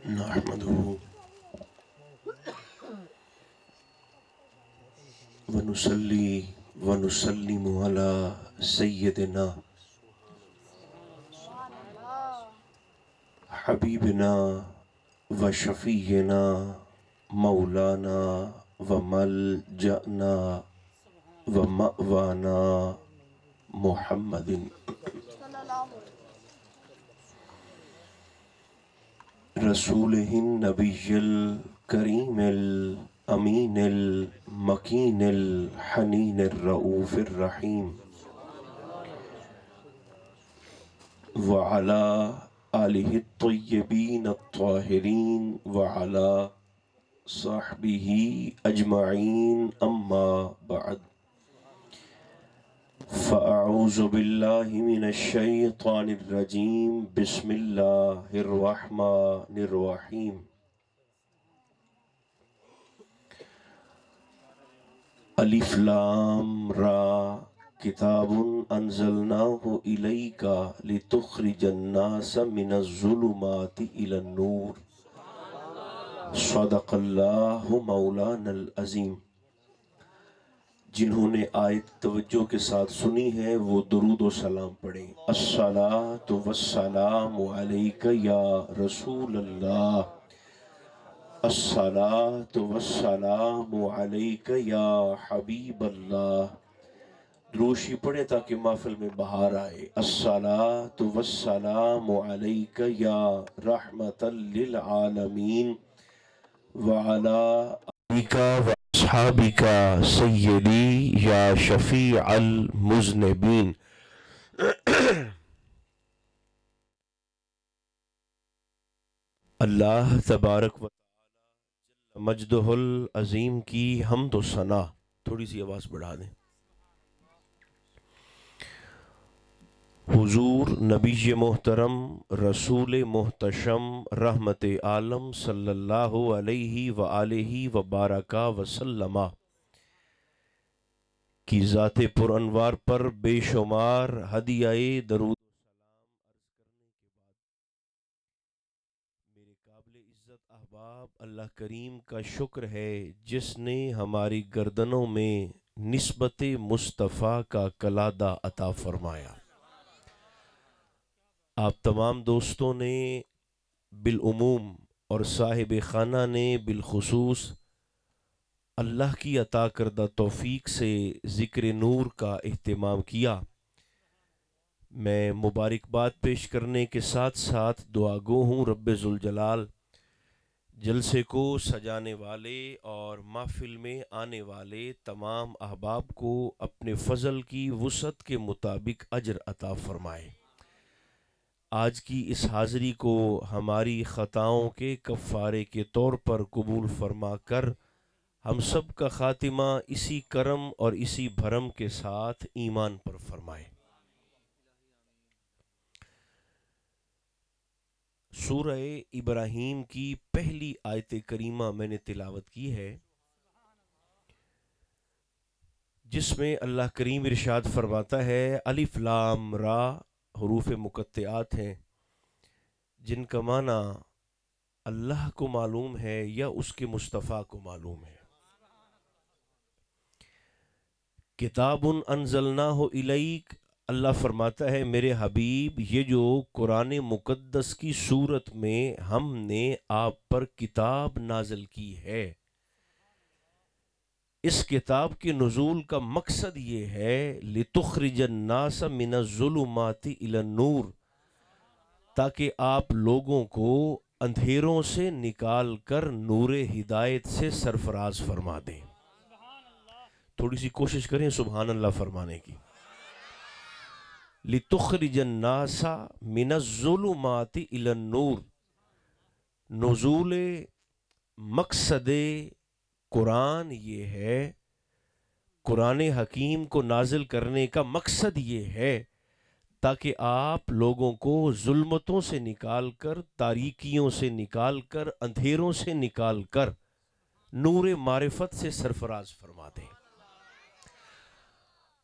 نحمده ونصلي ونسلم على سيدنا حبيبنا وشفينا مولانا وملجأنا ومأوانا محمد رسوله النبي الكريم الأمين المكين الحنين الرؤوف الرحيم وعلى آله الطيبين الطاهرين وعلى صحبه أجمعين أما بعد فأعوذ بالله من الشيطان الرجيم بسم الله الرحمن الرحيم الف لام را کتاب انزلناه إليك لتخرج الناس من الظلمات إلى النور صدق اللہ مولانا العظیم۔ جنہوں نے آیت توجہ کے ساتھ سنی ہے وہ درود و سلام پڑھیں۔ الصلاۃ والسلام علیک یا رسول اللہ، الصلاۃ والسلام علیک یا حبیب اللہ۔ دروشی پڑھیں تاکہ محفل میں بہار آئے۔ الصلاۃ والسلام علیک یا رحمت للعالمین وعلی آلک واصحابک سیدی یا شفیع المذنبین۔ اللہ تبارک و تعالی مجدہ العظیم کی حمد و ثنا، تھوڑی سی آواز بڑھا دیں۔ حضور نبی محترم رسول محتشم رحمت عالم صلی اللہ علیہ وآلہ وبارک وسلم کی ذات پر انوار پر بے شمار ہدیہ درود و سلام عرض کرنے کے بعد میرے قابل عزت احباب اللہ کریم کا شکر ہے جس نے ہماری گردنوں میں نسبت مصطفیٰ کا کلادہ عطا فرمایا۔ آپ تمام دوستوں نے بالعموم اور صاحب خانہ نے بالخصوص اللہ کی عطا کردہ توفیق سے ذکر نور کا اہتمام کیا۔ میں مبارکباد پیش کرنے کے ساتھ ساتھ دعا گو ہوں رب ذوالجلال جلسے کو سجانے والے اور محفل میں آنے والے تمام احباب کو اپنے فضل کی وسعت کے مطابق اجر عطا فرمائے۔ آج کی اس حاضری کو ہماری خطاؤں کے کفارے کے طور پر قبول فرما کر ہم سب کا خاتمہ اسی کرم اور اسی بھرم کے ساتھ ایمان پر فرمائے۔ سورہ ابراہیم کی پہلی آیت کریمہ میں نے تلاوت کی ہے، جس میں اللہ کریم ارشاد فرماتا ہے الف لام را، حروف مقطعات ہیں جن کا معنی اللہ کو معلوم ہے یا اس کے مصطفیٰ کو معلوم ہے۔ کتاب انزلناہ الیک، اللہ فرماتا ہے میرے حبیب یہ جو قرآن مقدس کی صورت میں ہم نے آپ پر کتاب نازل کی ہے، اس کتاب کے نزول کا مقصد یہ ہے لتخرج الناس من الظلمات الی النور، تاکہ آپ لوگوں کو اندھیروں سے نکال کر نور ہدایت سے سرفراز فرما دیں۔ تھوڑی سی کوشش کریں سبحان اللہ فرمانے کی۔ لتخرج الناس من الظلمات الی النور، نزول مقصد قرآن یہ ہے، قرآن حکیم کو نازل کرنے کا مقصد یہ ہے تاکہ آپ لوگوں کو ظلمتوں سے نکال کر، تاریکیوں سے نکال کر، اندھیروں سے نکال کر نور معرفت سے سرفراز فرما دیں۔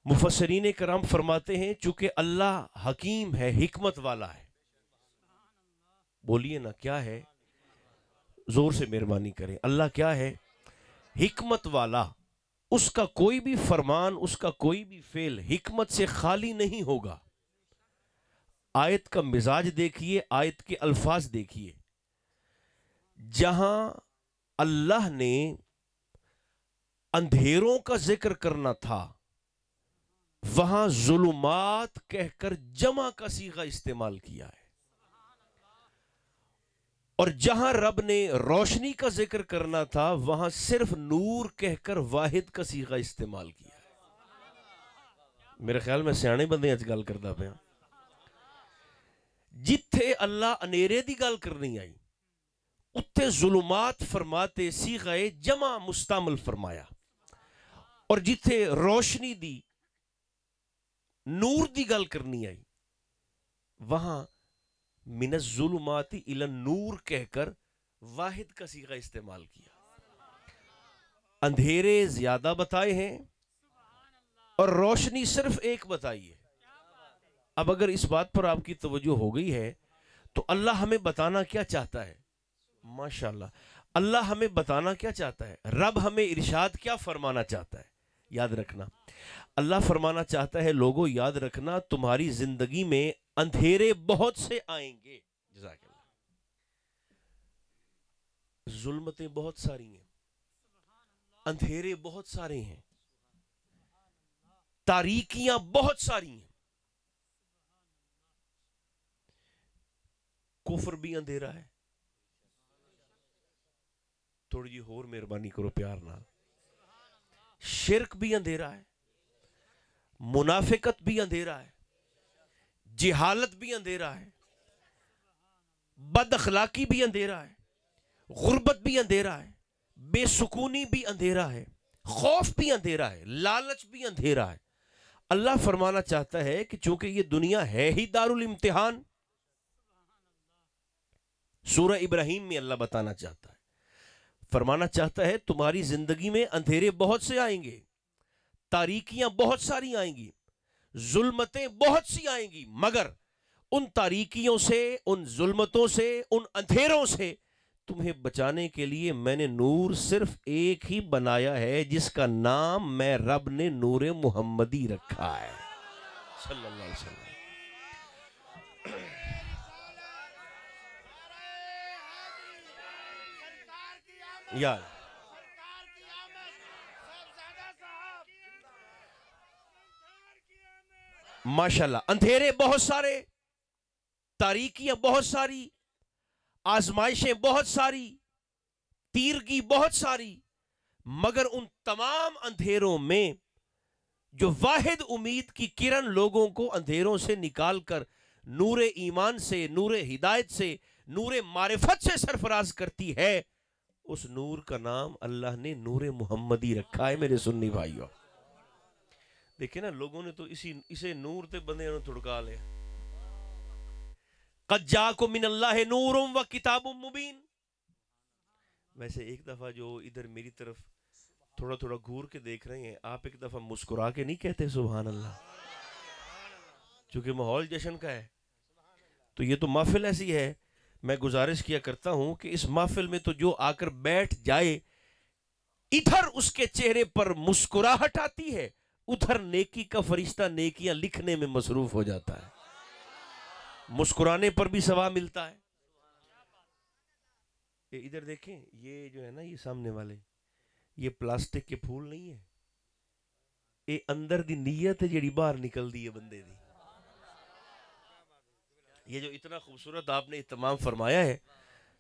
مفسرین کرام فرماتے ہیں چونکہ اللہ حکیم ہے، حکمت والا ہے، بولیے نا کیا ہے؟ زور سے مہربانی کریں. اللہ کیا ہے؟ حکمت والا. اس کا کوئی بھی فرمان، اس کا کوئی بھی فعل حکمت سے خالی نہیں ہوگا. آیت کا مزاج دیکھیے، آیت کے الفاظ دیکھیے. جہاں اللہ نے اندھیروں کا ذکر کرنا تھا، وہاں ظلمات کہہ کر جمع کا صیغہ استعمال کیا ہے. اور جہاں رب نے روشنی کا ذکر کرنا تھا، وہاں صرف نور کہہ کر واحد کا صیغہ استعمال کیا ہے. میرے خیال میں سیانے بندے اج گل کردا پیا. جتھے اللہ انیرے دی گل کرنی آئی، اتھے ظلمات فرماتے صیغہ جمع مستعمل فرمایا. اور جتھے روشنی دی، نور دی گل کرنی آئی، وہاں من الظلمات الی النور کہہ کر واحد کا صیغہ استعمال کیا. اندھیرے زیادہ بتائے ہیں اور روشنی صرف ایک بتائی ہے. اب اگر اس بات پر آپ کی توجہ ہو گئی ہے تو اللہ ہمیں بتانا کیا چاہتا ہے؟ ماشاءاللہ، اللہ ہمیں بتانا کیا چاہتا ہے؟ رب ہمیں ارشاد کیا فرمانا چاہتا ہے؟ یاد رکھنا، اللہ فرمانا چاہتا ہے لوگوں یاد رکھنا تمہاری زندگی میں اندھیرے بہت سے آئیں گے. جزاک اللہ. ظلمتیں بہت ساری ہیں، اندھیرے بہت سارے ہیں، تاریکیاں بہت ساری ہیں. کفر بھی اندھیرا ہے. تھوڑی جی اور مہربانی کرو پیار نال. شرک بھی اندھیرا ہے، منافقت بھی اندھیرا ہے، جہالت بھی اندھیرا ہے، بد اخلاقی بھی اندھیرا ہے، غربت بھی اندھیرا ہے، بے سکونی بھی اندھیرا ہے، خوف بھی اندھیرا ہے، لالچ بھی اندھیرا ہے. اللہ فرمانا چاہتا ہے کہ چونکہ یہ دنیا ہے ہی دار الامتحان. سورہ ابراہیم میں اللہ بتانا چاہتا ہے، فرمانا چاہتا ہے تمہاری زندگی میں اندھیرے بہت سے آئیں گے، تاریکیاں بہت ساری آئیں گی، ظلمتیں بہت سی آئیں گی، مگر ان تاریکیوں سے، ان ظلمتوں سے، ان اندھیروں سے تمہیں بچانے کے لیے میں نے نور صرف ایک ہی بنایا ہے، جس کا نام میں رب نے نور محمدی رکھا ہے صلی اللہ علیہ وسلم. یار ماشاءاللہ، اندھیرے بہت سارے، تاریکیاں بہت ساری، آزمائشیں بہت ساری، تیرگی بہت ساری، مگر ان تمام اندھیروں میں جو واحد امید کی کرن لوگوں کو اندھیروں سے نکال کر نور ایمان سے، نور ہدایت سے، نور معرفت سے سرفراز کرتی ہے، اس نور کا نام اللہ نے نور محمدی رکھا ہے. میرے سنی بھائیو، دیکھیں نا لوگوں نے تو اسے نور تے بندے نے تھڑکا لیا. قد جاءکم من اللہ نور و کتاب مبین. ویسے ایک دفعہ جو ادھر میری طرف تھوڑا تھوڑا گھور کے دیکھ رہے ہیں، آپ ایک دفعہ مسکرا کے نہیں کہتے سبحان اللہ؟ چونکہ ماحول جشن کا ہے تو یہ تو محفل ایسی ہے. میں گزارش کیا کرتا ہوں کہ اس محفل میں تو جو آ کر بیٹھ جائے، ادھر اس کے چہرے پر مسکراہٹ آتی ہے، ادھر نیکی کا فرشتہ نیکیاں لکھنے میں مصروف ہو جاتا ہے. مسکرانے پر بھی ثواب ملتا ہے. ادھر دیکھیں، یہ جو ہے نا یہ سامنے والے، یہ پلاسٹک کے پھول نہیں ہے، یہ اندر دی نیت ہے جیڑی باہر نکل دی ہے بندے دی. یہ جو اتنا خوبصورت آپ نے اہتمام فرمایا ہے،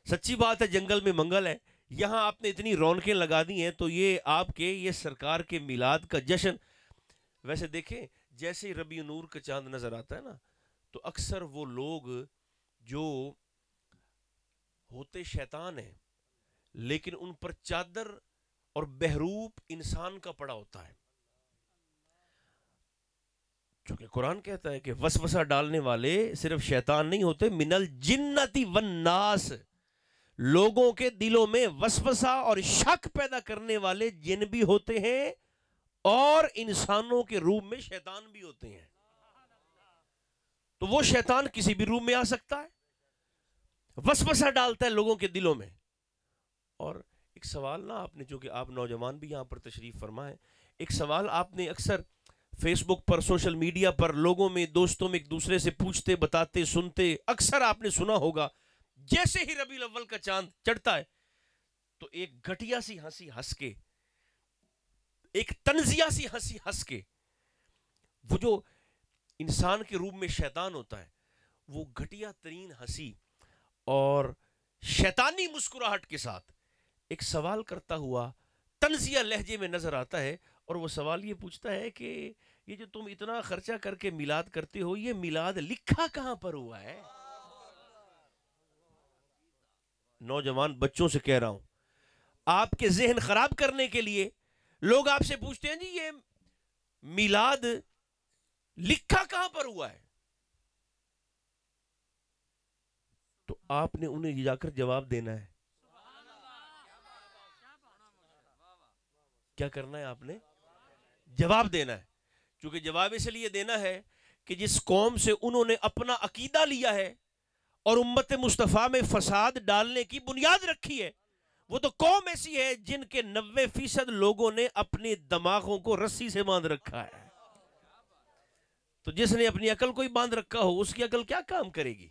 سچی بات ہے جنگل میں منگل ہے. یہاں آپ نے اتنی رونقیں لگا دی ہیں تو یہ آپ کے یہ سرکار کے میلاد کا جشن. ویسے دیکھیں جیسے ہی ربیع نور کا چاند نظر آتا ہے نا تو اکثر وہ لوگ جو ہوتے شیطان ہیں لیکن ان پر چادر اور بہروپ انسان کا پڑا ہوتا ہے. چونکہ قرآن کہتا ہے کہ وسوسہ ڈالنے والے صرف شیطان نہیں ہوتے، من الجنتی والناس، لوگوں کے دلوں میں وسوسہ اور شک پیدا کرنے والے جن بھی ہوتے ہیں اور انسانوں کے روح میں شیطان بھی ہوتے ہیں. تو وہ شیطان کسی بھی روح میں آ سکتا ہے، وسوسہ ڈالتا ہے لوگوں کے دلوں میں. اور ایک سوال نا آپ نے، چونکہ آپ نوجوان بھی یہاں پر تشریف فرما ہے، ایک سوال آپ نے اکثر فیس بک پر، سوشل میڈیا پر، لوگوں میں، دوستوں میں ایک دوسرے سے پوچھتے، بتاتے، سنتے، اکثر آپ نے سنا ہوگا، جیسے ہی ربیع الاول کا چاند چڑھتا ہے تو ایک گھٹیا سی ہنسی ہنس کے، ایک طنزیہ سی ہنسی ہنس کے، وہ جو انسان کے روپ میں شیطان ہوتا ہے، وہ گھٹیا ترین ہنسی اور شیطانی مسکراہٹ کے ساتھ ایک سوال کرتا ہوا طنزیہ لہجے میں نظر آتا ہے، اور وہ سوال یہ پوچھتا ہے کہ یہ جو تم اتنا خرچہ کر کے میلاد کرتے ہو، یہ میلاد لکھا کہاں پر ہوا ہے؟ نوجوان بچوں سے کہہ رہا ہوں، آپ کے ذہن خراب کرنے کے لیے لوگ آپ سے پوچھتے ہیں جی یہ میلاد لکھا کہاں پر ہوا ہے؟ تو آپ نے انہیں جا کر جواب دینا ہے۔ کیا کرنا ہے؟ آپ نے جواب دینا ہے، چونکہ جواب اس لیے دینا ہے کہ جس قوم سے انہوں نے اپنا عقیدہ لیا ہے اور امت مصطفیٰ میں فساد ڈالنے کی بنیاد رکھی ہے، وہ تو قوم ایسی ہے جن کے 90% لوگوں نے اپنے دماغوں کو رسی سے باندھ رکھا ہے۔ تو جس نے اپنی عقل کو ہی باندھ رکھا ہو، اس کی عقل کیا کام کرے گی؟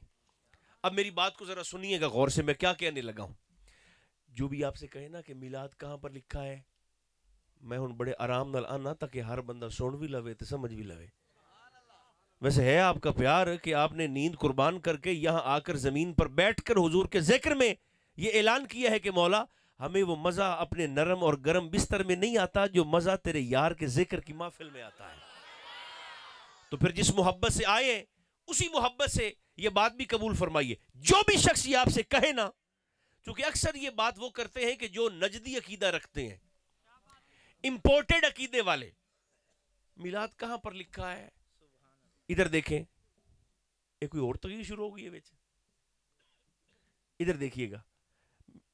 اب میری بات کو ذرا سنیے گا غور سے، میں کیا کہنے لگا ہوں۔ جو بھی آپ سے کہے نا کہ میلاد کہاں پر لکھا ہے، میں ہوں بڑے آرام نال آنا تاکہ ہر بندہ سن بھی لوے تو سمجھ بھی لوے۔ ویسے ہے آپ کا پیار کہ آپ نے نیند قربان کر کے یہاں آ کر زمین پر بیٹھ کر حضور کے ذکر میں یہ اعلان کیا ہے کہ مولا ہمیں وہ مزہ اپنے نرم اور گرم بستر میں نہیں آتا جو مزہ تیرے یار کے ذکر کی محفل میں آتا ہے۔ تو پھر جس محبت سے آئے اسی محبت سے یہ بات بھی قبول فرمائیے۔ جو بھی شخص یہ آپ سے کہے نا، چونکہ اکثر یہ بات وہ کرتے ہیں کہ جو نجدی عقیدہ رکھتے ہیں، امپورٹڈ عقیدے والے، میلاد کہاں پر لکھا ہے؟ ادھر دیکھیں، ایک کوئی اور تقریر شروع ہو گئی ہے بیچ، ادھر دیکھیے گا،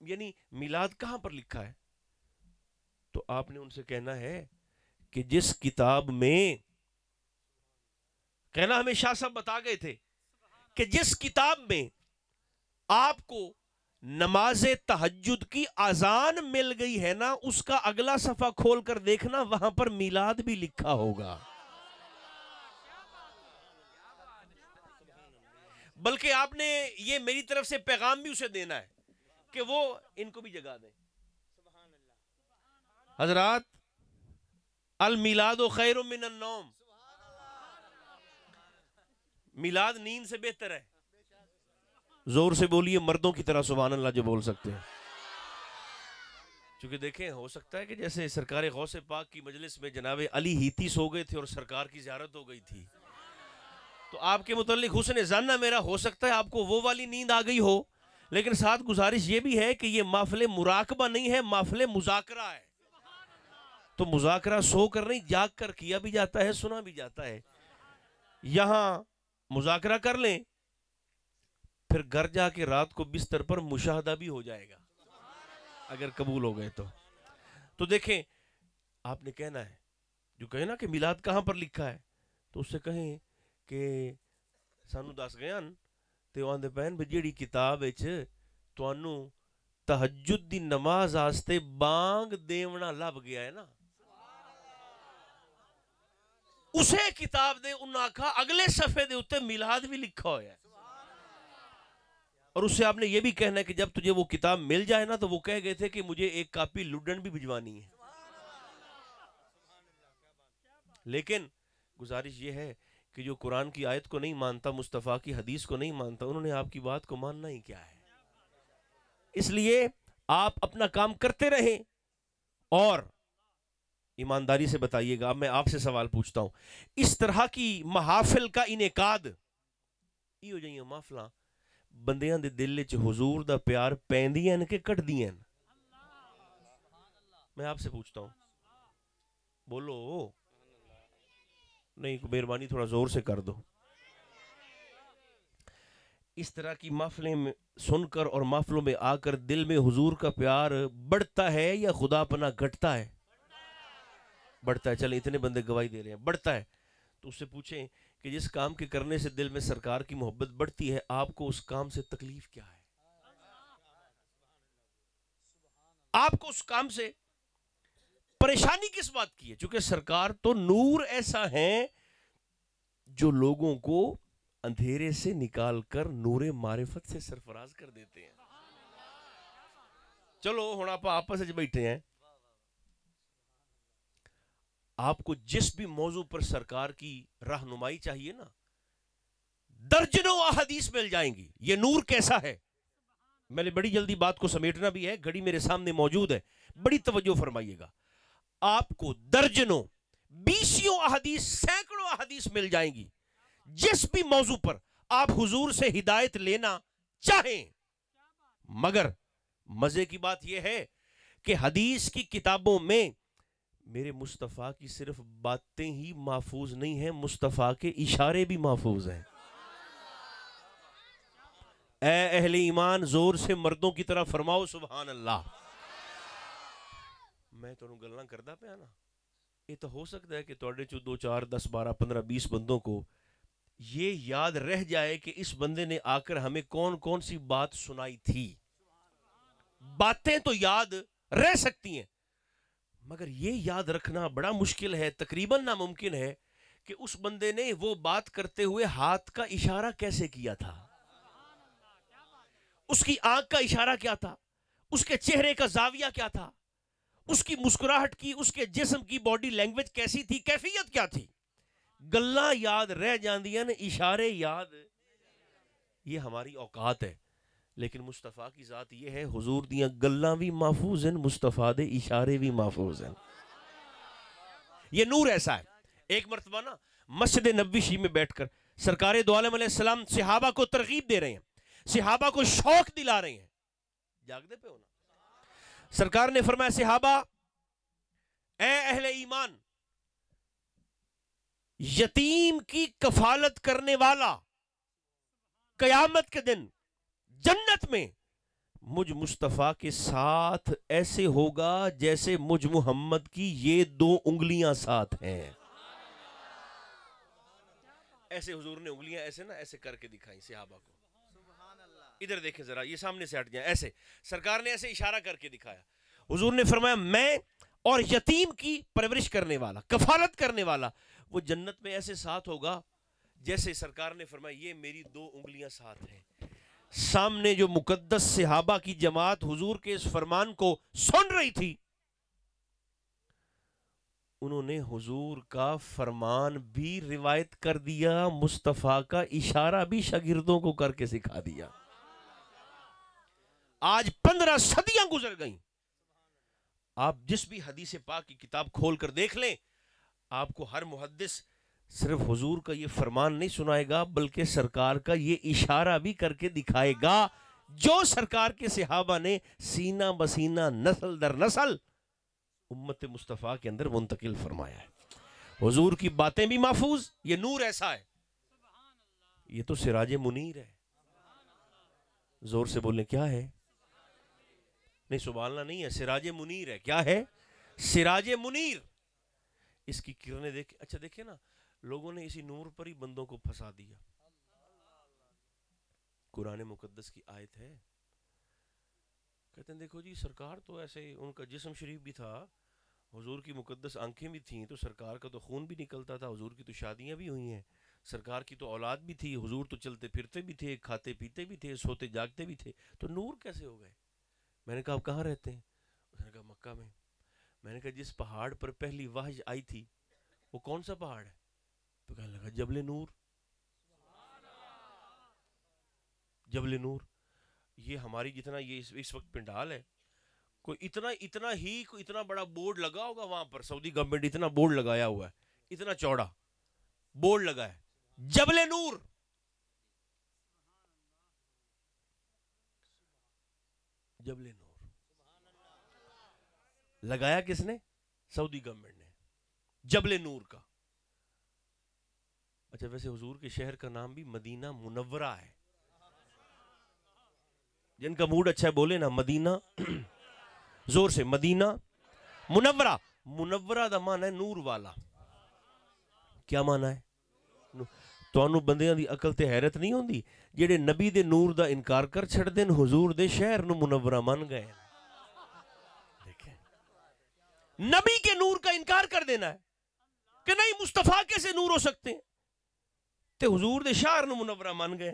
یعنی میلاد کہاں پر لکھا ہے؟ تو آپ نے ان سے کہنا ہے کہ جس کتاب میں، کہنا ہمیں شاہ صاحب بتا گئے تھے کہ جس کتاب میں آپ کو نماز تہجد کی اذان مل گئی ہے نا، اس کا اگلا صفحہ کھول کر دیکھنا، وہاں پر میلاد بھی لکھا ہوگا۔ بلکہ آپ نے یہ میری طرف سے پیغام بھی اسے دینا ہے کہ وہ ان کو بھی جگا دیں۔ حضرات، المیلاد خیر من النوم، میلاد نیند سے بہتر ہے۔ زور سے بولیے مردوں کی طرح سبحان اللہ جو بول سکتے ہیں، چونکہ دیکھیں ہو سکتا ہے کہ جیسے سرکار غوث پاک کی مجلس میں جناب علی ہیتی سو گئے تھے اور سرکار کی زیارت ہو گئی تھی، تو آپ کے متعلق حسن ظن میرا ہو سکتا ہے آپ کو وہ والی نیند آ گئی ہو، لیکن ساتھ گزارش یہ بھی ہے کہ یہ محفل مراقبہ نہیں ہے، محفل مذاکرہ ہے۔ تو مذاکرہ سو کر نہیں، جاگ کر کیا بھی جاتا ہے، سنا بھی جاتا ہے۔ یہاں مذاکرہ کر لیں، پھر گھر جا کے رات کو بستر پر مشاہدہ بھی ہو جائے گا اگر قبول ہو گئے تو دیکھیں، آپ نے کہنا ہے، جو کہے نا کہ میلاد کہاں پر لکھا ہے، تو اس سے کہیں کہ سانو دس گیا تے آندے پہن بھی جیڑی کتاب وچ تانوں تہجد دی نماز آستے بانگ دیونا لب گیا ہے نا، اسے کتاب دے انہاں آکھا اگلے صفحے دے اتے میلاد بھی لکھا ہویا ہے۔ اور اس سے آپ نے یہ بھی کہنا ہے کہ جب تجھے وہ کتاب مل جائے نا، تو وہ کہہ گئے تھے کہ مجھے ایک کاپی لڈن بھی بھجوانی ہے۔ لیکن گزارش یہ ہے کہ جو قرآن کی آیت کو نہیں مانتا، مصطفیٰ کی حدیث کو نہیں مانتا، انہوں نے آپ کی بات کو ماننا ہی کیا ہے؟ اس لیے آپ اپنا کام کرتے رہیں اور ایمانداری سے بتائیے گا۔ اب میں آپ سے سوال پوچھتا ہوں، اس طرح کی محافل کا انعقاد یہ ہو جائیں محفلاں بندیاں دے دل وچ حضور دا پیار پیندیاں کہ کٹدیاں؟ میں آپ سے پوچھتا ہوں، بولو نہیں، مہربانی تھوڑا زور سے کر دو۔ اس طرح کی محفلیں سن کر اور محفلوں میں آ کر دل میں حضور کا پیار بڑھتا ہے یا خدا پناہ گھٹتا ہے؟ بڑھتا ہے۔ چلیں اتنے بندے گواہی دے رہے ہیں بڑھتا ہے، تو اس سے پوچھیں کہ جس کام کے کرنے سے دل میں سرکار کی محبت بڑھتی ہے، آپ کو اس کام سے تکلیف کیا ہے؟ آپ کو اس کام سے پریشانی کس بات کی ہے؟ چونکہ سرکار تو نور ایسا ہے جو لوگوں کو اندھیرے سے نکال کر نور معرفت سے سرفراز کر دیتے ہیں. چلو ہن آپ آپس وچ بیٹھے ہیں, آپ کو جس بھی موضوع پر سرکار کی رہنمائی چاہیے نا, درجنوں احادیث مل جائیں گی. یہ نور کیسا ہے؟ میں نے بڑی جلدی بات کو سمیٹنا بھی ہے, گھڑی میرے سامنے موجود ہے, بڑی توجہ فرمائیے گا. آپ کو درجنوں, بیسیوں احادیث, سینکڑوں احادیث مل جائیں گی جس بھی موضوع پر آپ حضور سے ہدایت لینا چاہیں. مگر مزے کی بات یہ ہے کہ حدیث کی کتابوں میں میرے مصطفیٰ کی صرف باتیں ہی محفوظ نہیں ہیں, مصطفیٰ کے اشارے بھی محفوظ ہیں. اے اہل ایمان زور سے مردوں کی طرح فرماؤ سبحان اللہ. میں تو گلاں کردا پیا نا, یہ تو ہو سکتا ہے کہ تواڈے چوں 2 4 10 12 15 20 بندوں کو یہ یاد رہ جائے کہ اس بندے نے آ کر ہمیں کون کون سی بات سنائی تھی. باتیں تو یاد رہ سکتی ہیں, مگر یہ یاد رکھنا بڑا مشکل ہے, تقریباً ناممکن ہے کہ اس بندے نے وہ بات کرتے ہوئے ہاتھ کا اشارہ کیسے کیا تھا, اس کی آنکھ کا اشارہ کیا تھا, اس کے چہرے کا زاویہ کیا تھا, اس کی مسکراہٹ کی, اس کے جسم کی باڈی لینگویج کیسی تھی, کیفیت کیا تھی. گلاں یاد رہ جاندیاں نے, اشارے یاد, یہ ہماری اوقات ہے. لیکن مصطفیٰ کی ذات یہ ہے, حضور دیاں گلاں بھی محفوظ ہیں, مصطفیٰ دے اشارے بھی محفوظ ہیں. یہ نور ایسا ہے. ایک مرتبہ نا مسجد نبوی شریف میں بیٹھ کر سرکار دو عالم علیہ السلام صحابہ کو ترغیب دے رہے ہیں, صحابہ کو شوق دلا رہے ہیں. جاگدے پہ ہونا. سرکار نے فرمایا صحابہ, اے اہل ایمان, یتیم کی کفالت کرنے والا قیامت کے دن جنت میں مجھ مصطفیٰ کے ساتھ ایسے ہوگا جیسے مجھ محمد کی یہ 2 انگلیاں ساتھ ہیں. ایسے حضور نے انگلیاں ایسے نا ایسے کر کے دکھائیں صحابہ کو. ادھر دیکھیں ذرا, یہ سامنے سے ہٹ جائیں, ایسے سرکار نے ایسے اشارہ کر کے دکھایا. حضور نے فرمایا میں اور یتیم کی پرورش کرنے والا, کفالت کرنے والا, وہ جنت میں ایسے ساتھ ہوگا جیسے سرکار نے فرمایا یہ میری 2 انگلیاں ساتھ ہیں. سامنے جو مقدس صحابہ کی جماعت حضور کے اس فرمان کو سن رہی تھی, انہوں نے حضور کا فرمان بھی روایت کر دیا, مصطفیٰ کا اشارہ بھی شاگردوں کو کر کے سکھا دیا. آج 15 صدیاں گزر گئیں, آپ جس بھی حدیث پاک کی کتاب کھول کر دیکھ لیں, آپ کو ہر محدث صرف حضور کا یہ فرمان نہیں سنائے گا بلکہ سرکار کا یہ اشارہ بھی کر کے دکھائے گا جو سرکار کے صحابہ نے سینہ بسینہ نسل در نسل امت مصطفیٰ کے اندر منتقل فرمایا ہے. حضور کی باتیں بھی محفوظ. یہ نور ایسا ہے, یہ تو سراج منیر ہے. زور سے بولیں کیا ہے؟ نہیں سبحان اللہ نہیں ہے, سراج منیر ہے. کیا ہے؟ سراج منیر. اس کی کرنیں دیکھ, اچھا دیکھیں نا, لوگوں نے اسی نور پر ہی بندوں کو پھنسا دیا. قرآن مقدس کی آیت ہے, کہتے ہیں دیکھو جی سرکار تو ایسے, ان کا جسم شریف بھی تھا, حضور کی مقدس آنکھیں بھی تھیں, تو سرکار کا تو خون بھی نکلتا تھا, حضور کی تو شادیاں بھی ہوئی ہیں, سرکار کی تو اولاد بھی تھی, حضور تو چلتے پھرتے بھی تھے, کھاتے پیتے بھی تھے, سوتے جاگتے بھی تھے, تو نور کیسے ہو گئے؟ میں نے کہا آپ کہاں رہتے ہیں؟ اس نے کہا مکہ میں. میں نے کہا جس پہاڑ پر پہلی وحی آئی تھی وہ کون سا پہاڑ ہے؟ تو کہنے لگا جبل نور. جبل نور. یہ ہماری جتنا یہ اس وقت پنڈال ہے, کوئی اتنا بڑا بورڈ لگا ہوگا وہاں پر, سعودی گورنمنٹ اتنا بورڈ لگایا ہوا ہے, اتنا چوڑا بورڈ لگا ہے, جبل نور. جبل نور لگایا کس نے؟ سعودی گورنمنٹ نے, جبل نور کا. اچھا ویسے حضور کے شہر کا نام بھی مدینہ منورہ ہے. جن کا موڈ اچھا ہے بولے نا مدینہ, زور سے, مدینہ منورہ. منورہ دا معنی ہے نور والا. کیا معنی ہے؟ تانوں بندیاں دی عقل تے حیرت نہیں ہوندی جڑے نبی دے نور دا انکار کر چھڑ دین, حضور دے شہر نو منورہ من گئے. نبی کے نور کا انکار کر دینا ہے کہ نہیں مصطفیٰ کیسے نور ہو سکتے ہیں تے حضور دے شہر نو منورہ مان گئے.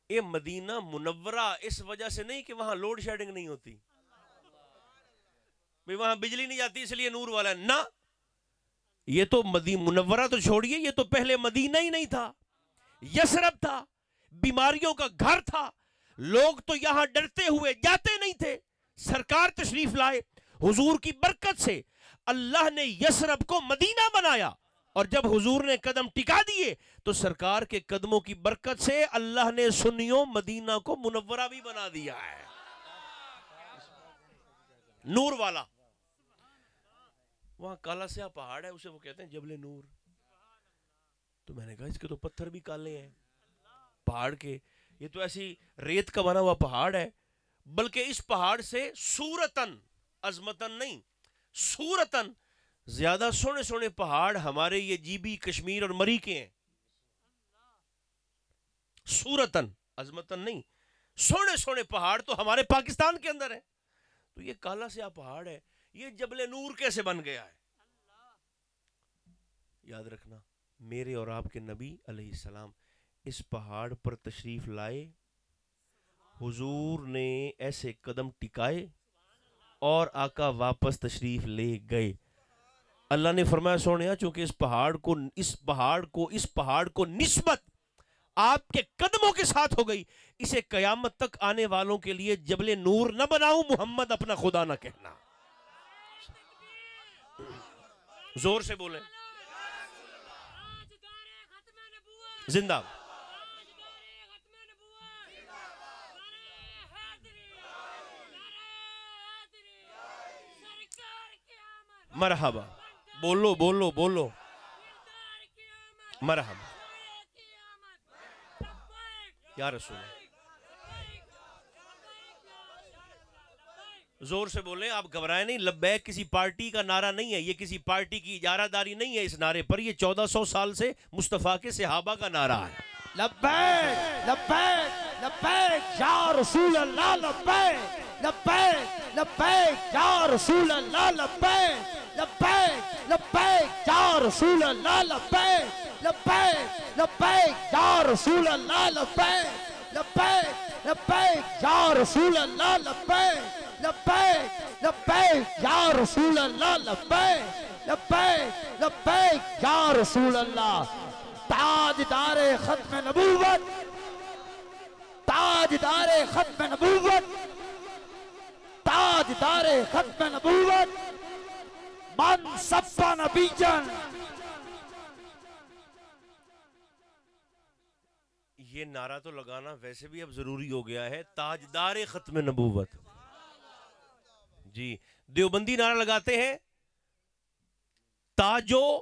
یہ مدینہ منورہ اس وجہ سے نہیں کہ وہاں لوڈ شیڈنگ نہیں ہوتی، وہاں بجلی نہیں جاتی اس لیے نور والا ہے، نہ. یہ تو منورہ تو چھوڑیے، یہ تو پہلے مدینہ ہی نہیں تھا، یثرب تھا، بیماریوں کا گھر تھا، لوگ تو یہاں ڈرتے ہوئے جاتے نہیں تھے. سرکار تشریف لائے، حضور کی برکت سے اللہ نے یثرب کو مدینہ بنایا، اور جب حضور نے قدم ٹکا دیے تو سرکار کے قدموں کی برکت سے اللہ نے سنیوں مدینہ کو منورہ بھی بنا دیا ہے، نور والا. وہاں کالا سیاہ پہاڑ ہے، اسے وہ کہتے ہیں جبل نور. تو میں نے کہا اس کے تو پتھر بھی کالے ہیں پہاڑ کے، یہ تو ایسی ریت کا بنا ہوا پہاڑ ہے. بلکہ اس پہاڑ سے صورتاً، عظمتاً نہیں، صورتاً زیادہ سونے سونے پہاڑ ہمارے یہ جی بی کشمیر اور مری کے ہیں. صورتاً، عظمتاً نہیں، سونے سونے پہاڑ تو ہمارے پاکستان کے اندر ہیں. تو یہ کالا سیاہ پہاڑ ہے، یہ جبل نور کیسے بن گیا ہے؟ یاد رکھنا میرے اور آپ کے نبی علیہ السلام اس پہاڑ پر تشریف لائے، حضور نے ایسے قدم ٹکائے اور آقا واپس تشریف لے گئے. اللہ نے فرمایا سونیا چونکہ اس پہاڑ کو نسبت آپ کے قدموں کے ساتھ ہو گئی، اسے قیامت تک آنے والوں کے لیے جبل نور نہ بناؤں، محمد اپنا خدا نہ کہنا. زور سے بولیں زندہ. مرحبا، بولو بولو بولو، مرحبا یا رسول اللہ. زور سے بولیں، آپ گھبرائیں نہیں. لبیک کسی پارٹی کا نعرہ نہیں ہے، یہ کسی پارٹی کی اجارہ داری نہیں ہے اس نعرے پر، یہ 1400 سال سے مصطفیٰ کے صحابہ کا نعرہ ہے. لبیک لبیک لبیک یا رسول اللہ، لبیک لبیک لبیک یا رسول اللہ، لبیک لبیک لبیک یا رسول اللہ، لبیک لبیک لبیک یا رسول اللہ، لبیک لبیک لبیک یا رسول اللہ، لبیک لبیک لبیک یا رسول اللہ، لبیک لبیک لبیک یا رسول اللہ. تاجدار ختم نبوت، تاجدار ختم نبوت، تاجدار ختم نبوت، من سب نبی جن. یہ نعرہ تو لگانا ویسے بھی اب ضروری ہو گیا ہے، تاجدار ختم نبوت. جی دیوبندی نعرہ لگاتے ہیں تاجو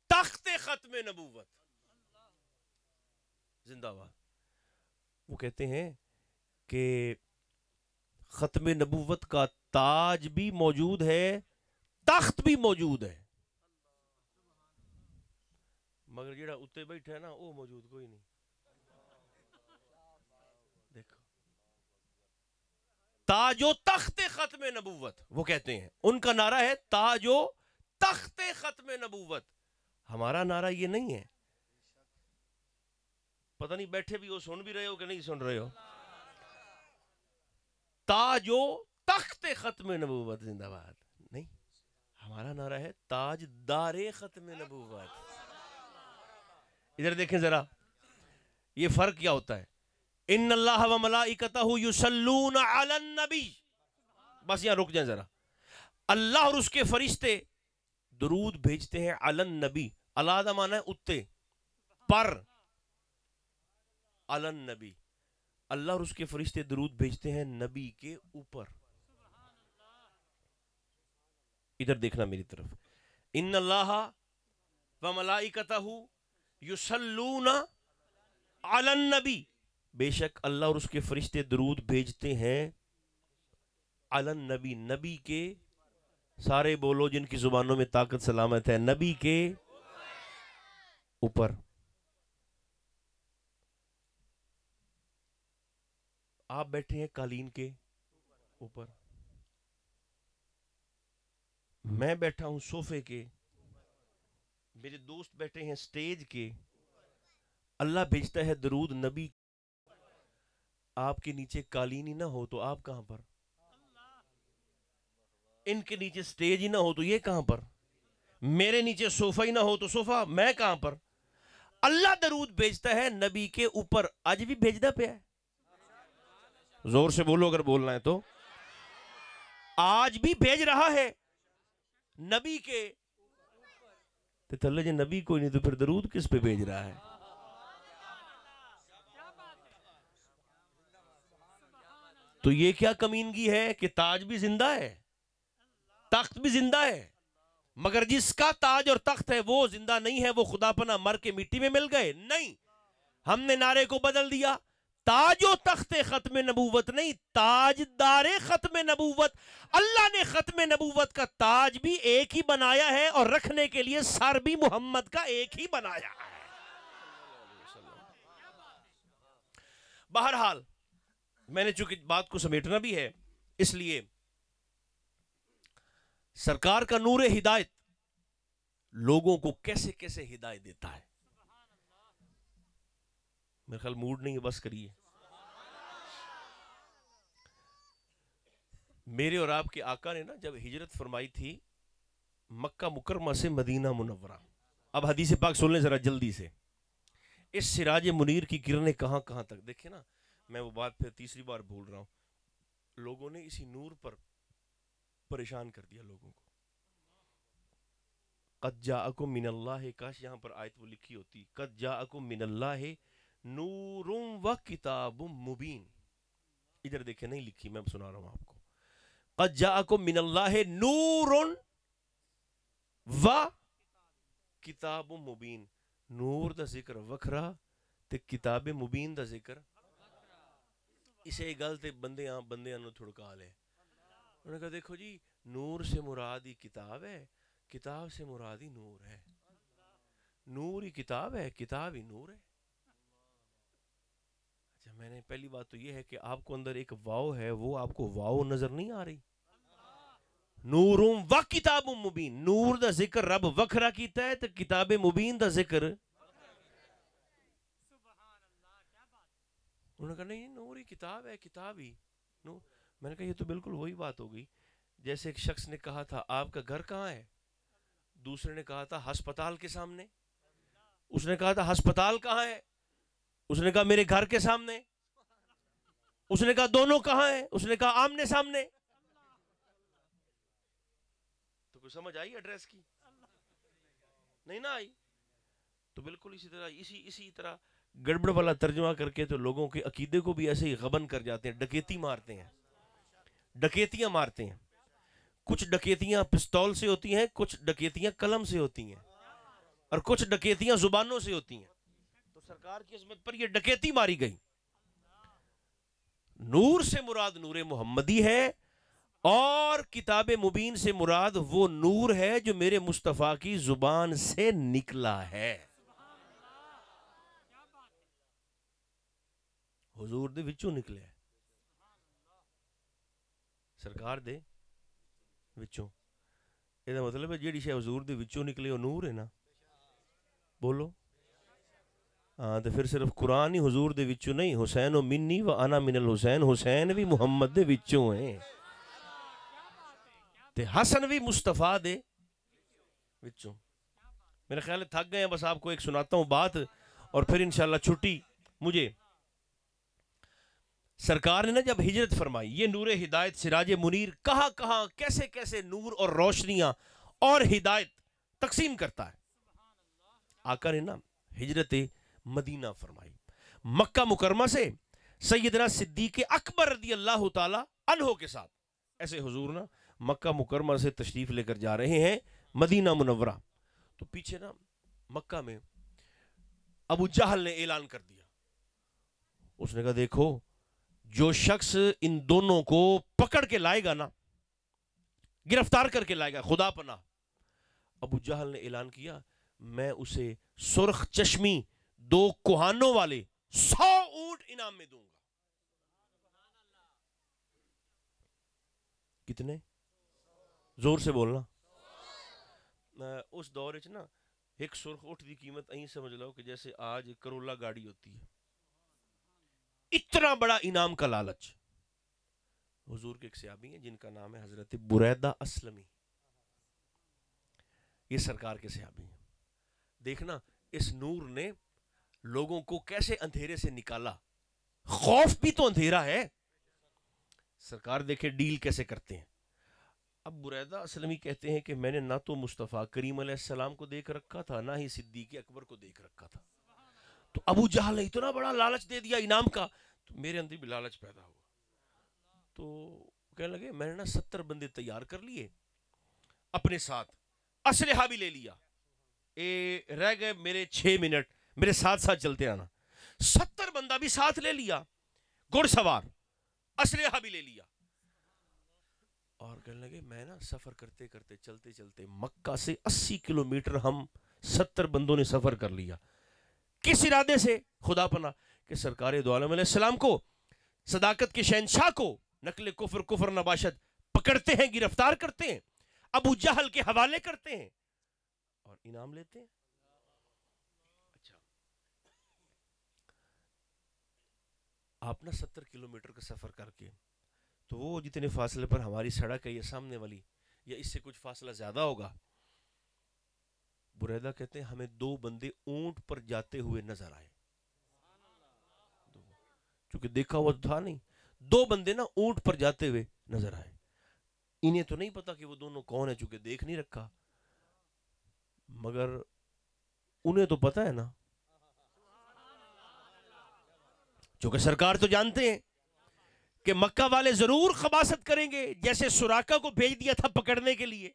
تخت ختم نبوت زندہ باد. وہ کہتے ہیں کہ ختم نبوت کا تاج بھی موجود ہے، تخت بھی موجود ہے، مگر جڑا اتے بیٹھا ہے نا وہ موجود کوئی نہیں. دیکھو تاج و تخت ختم نبوت وہ کہتے ہیں، ان کا نعرہ ہے تاج و تخت ختم نبوت. ہمارا نعرہ یہ نہیں ہے. پتہ نہیں بیٹھے بھی ہو سن بھی رہے ہو کہ نہیں سن رہے ہو. تاج و تخت ختم نبوت زندہ باد نہیں، ہمارا نعرہ ہے تاج دار ختم نبوت. ادھر دیکھیں ذرا یہ فرق کیا ہوتا ہے. ان اللہ و ملائکتہ یصلون علی النبی، بس یہاں رک جائیں ذرا. اللہ اور اس کے فرشتے درود بھیجتے ہیں علی النبی. اللہ دا معنی ہے اتے پر، علی النبی. اللہ اور اس کے فرشتے درود بھیجتے ہیں نبی کے اوپر. ادھر دیکھنا میری طرف. ان اللہ و ملائکتہ یصلون علی النبی، بے شک اللہ اور اس کے فرشتے درود بھیجتے ہیں علی النبی، نبی کے. سارے بولو جن کی زبانوں میں طاقت سلامت ہے، نبی کے اوپر. آپ بیٹھے ہیں قالین کے اوپر، میں بیٹھا ہوں صوفے کے، میرے دوست بیٹھے ہیں سٹیج کے، اللہ بھیجتا ہے درود نبی، آپ کے نیچے قالین ہی نہ ہو تو آپ کہاں پر؟ ان کے نیچے سٹیج ہی نہ ہو تو یہ کہاں پر؟ میرے نیچے صوفہ ہی نہ ہو تو صوفہ میں کہاں پر؟ اللہ درود بھیجتا ہے نبی کے اوپر، آج بھی بھیجتا پہ ہے، زور سے بولو اگر بولنا ہے تو، آج بھی بھیج رہا ہے نبی کے، تو تلے جی نبی کوئی نہیں تو پھر درود کس پہ بھیج رہا ہے؟ تو یہ کیا کمینگی ہے کہ تاج بھی زندہ ہے، تخت بھی زندہ ہے، مگر جس کا تاج اور تخت ہے وہ زندہ نہیں ہے، وہ خدا پناہ مر کے مٹی میں مل گئے۔ نہیں، ہم نے نعرے کو بدل دیا، تاج و تخت ختم نبوت نہیں، تاج دار ختم نبوت۔ اللہ نے ختم نبوت کا تاج بھی ایک ہی بنایا ہے اور رکھنے کے لیے سر بھی محمد کا ایک ہی بنایا ہے۔ بہرحال میں نے چونکہ بات کو سمیٹنا بھی ہے، اس لیے سرکار کا نور ہدایت لوگوں کو کیسے کیسے ہدایت دیتا ہے۔ میرے خیال موڈ نہیں ہے، بس کریے۔ میرے اور آپ کے آقا نے نا جب ہجرت فرمائی تھی مکہ مکرمہ سے مدینہ منورہ، اب حدیث پاک سن لیں ذرا جلدی سے، اس سراج منیر کی کرنیں کہاں کہاں تک، دیکھیں نا، میں وہ بات پھر تیسری بار بول رہا ہوں، لوگوں نے اسی نور پر پریشان کر دیا لوگوں کو۔ قد جاءکم من اللہ، کاش یہاں پر آیت وہ لکھی ہوتی، قد جاءکم من اللہ نور و کتاب مبین، ادھر دیکھیں نہیں لکھی، میں سنا رہا ہوں آپ کو، قد جاءکم من اللہ نور و کتاب مبین، نور دا ذکر وکھرا تے کتاب مبین دا ذکر، اسے گل تے بندیاں نو تھڑکا لے، انہوں نے کہا دیکھو جی نور سے مراد ہی کتاب ہے، کتاب سے مراد ہی نور ہے، نور ہی کتاب ہے، کتاب ہی نور ہے۔ اچھا، میں نے پہلی بات تو یہ ہے کہ آپ کو اندر ایک واو ہے، وہ آپ کو واو نظر نہیں آ رہی؟ نور و کتاب مبین، نور دا ذکر رب وکھرا کیتا ہے تو کتاب مبین دا ذکر، انہوں نے کہا نہیں نور ہی کتاب ہے، کتاب ہی نور۔ میں نے کہا یہ تو بالکل وہی بات ہو گئی جیسے ایک شخص نے کہا تھا آپ کا گھر کہاں ہے، دوسرے نے کہا تھا ہسپتال کے سامنے، اس نے کہا تھا ہسپتال کہاں ہے، اس نے کہا میرے گھر کے سامنے، اس نے کہا دونوں کہاں ہیں، اس نے کہا آمنے سامنے۔ تو کوئی سمجھ آئی ایڈریس کی؟ نہیں نہ آئی؟ تو بالکل اسی طرح گڑبڑ والا ترجمہ کر کے تو لوگوں کے عقیدے کو بھی ایسے ہی غبن کر جاتے ہیں، ڈکیتی مارتے ہیں، ڈکیتیاں مارتے ہیں، کچھ ڈکیتیاں پستول سے ہوتی ہیں، کچھ ڈکیتیاں قلم سے ہوتی ہیں، اور کچھ ڈکیتیاں زبانوں سے ہوتی ہیں۔ تو سرکار کی عظمت پر یہ ڈکیتی ماری گئی۔ نور سے مراد نور محمدی ہے، اور کتاب مبین سے مراد وہ نور ہے جو میرے مصطفیٰ کی زبان سے نکلا ہے۔ حضور دے وچوں نکلے ہے، سرکار دے وچوں، یہ مطلب ہے جیڑی شے حضور دے وچوں نکلے وہ نور ہے نا، بولو ہاں، تو پھر صرف قرآن ہی حضور دے وچوں نہیں، حسین و منی و انا من الحسین، حسین بھی محمد دے وچوں ہیں، تے حسن بھی مصطفیٰ دے وچوں۔ میرے خیال ہے تھک گئے ہیں، بس آپ کو ایک سناتا ہوں بات اور پھر انشاءاللہ چھٹی۔ مجھے سرکار نے نا جب ہجرت فرمائی، یہ نور ہدایت سراج منیر کہاں کہاں کیسے کیسے نور اور روشنیاں اور ہدایت تقسیم کرتا ہے۔ آقا نے نا ہجرت مدینہ فرمائی، مکہ مکرمہ سے سیدنا صدیق اکبر رضی اللہ تعالی عنہ کے ساتھ، ایسے حضور نا مکہ مکرمہ سے تشریف لے کر جا رہے ہیں مدینہ منورہ، تو پیچھے نا مکہ میں ابو جہل نے اعلان کر دیا، اس نے کہا دیکھو جو شخص ان دونوں کو پکڑ کے لائے گا نا، گرفتار کر کے لائے گا، خدا پناہ، ابو جہل نے اعلان کیا میں اسے سرخ چشمی 2 کوہانوں والے 100 اونٹ انعام میں دوں گا۔ کتنے؟ زور سے بولنا۔ اس دور وچ نا ایک سرخ اٹھ دی قیمت این سمجھ لو کہ جیسے آج کرولا گاڑی ہوتی ہے، اتنا بڑا انعام کا لالچ۔ حضور کے ایک صحابی ہیں جن کا نام ہے حضرت بریدہ اسلمی، یہ سرکار کے صحابی ہیں۔ دیکھنا اس نور نے لوگوں کو کیسے اندھیرے سے نکالا، خوف بھی تو اندھیرا ہے۔ سرکار دیکھے ڈیل کیسے کرتے ہیں۔ اب بریدہ اسلمی کہتے ہیں کہ میں نے نہ تو مصطفیٰ کریم علیہ السلام کو دیکھ رکھا تھا، نہ ہی صدیق اکبر کو دیکھ رکھا تھا، تو ابو جہل نے اتنا بڑا لالچ دے دیا انعام کا، تو میرے اندر بھی لالچ پیدا ہوا۔ تو کہنے لگے میں نے نا 70 بندے تیار کر لیے اپنے ساتھ، اسلحہ بھی لے لیا، رہ گئے میرے 6 منٹ، میرے ساتھ ساتھ چلتے آنا۔ 70 بندہ بھی ساتھ لے لیا، گھڑ سوار، اسلحہ بھی لے لیا، اور کہنے لگے میں نا سفر کرتے کرتے چلتے چلتے مکہ سے 80 کلومیٹر ہم 70 بندوں نے سفر کر لیا۔ کس ارادے سے؟ خدا پناہ کہ سرکار دو عالم علیہ السلام کو، صداقت کے شہنشاہ کو، نقل کفر نباشت پکڑتے ہیں، گرفتار کرتے ہیں، ابو جہل کے حوالے کرتے ہیں اور انعام لیتے ہیں۔ اچھا آپ نا 70 کلومیٹر کا سفر کر کے، تو وہ جتنے فاصلے پر ہماری سڑک ہے یہ سامنے والی، یا اس سے کچھ فاصلہ زیادہ ہوگا، بریدہ کہتے ہیں ہمیں 2 بندے اونٹ پر جاتے ہوئے نظر آئے، چونکہ دیکھا ہوا تھا نہیں، 2 بندے نا اونٹ پر جاتے ہوئے نظر آئے۔ انہیں تو نہیں پتا کہ وہ دونوں کون ہیں، چونکہ دیکھ نہیں رکھا، مگر انہیں تو پتا ہے نا، چونکہ سرکار تو جانتے ہیں کہ مکہ والے ضرور خباثت کریں گے، جیسے سراقہ کو بھیج دیا تھا پکڑنے کے لیے،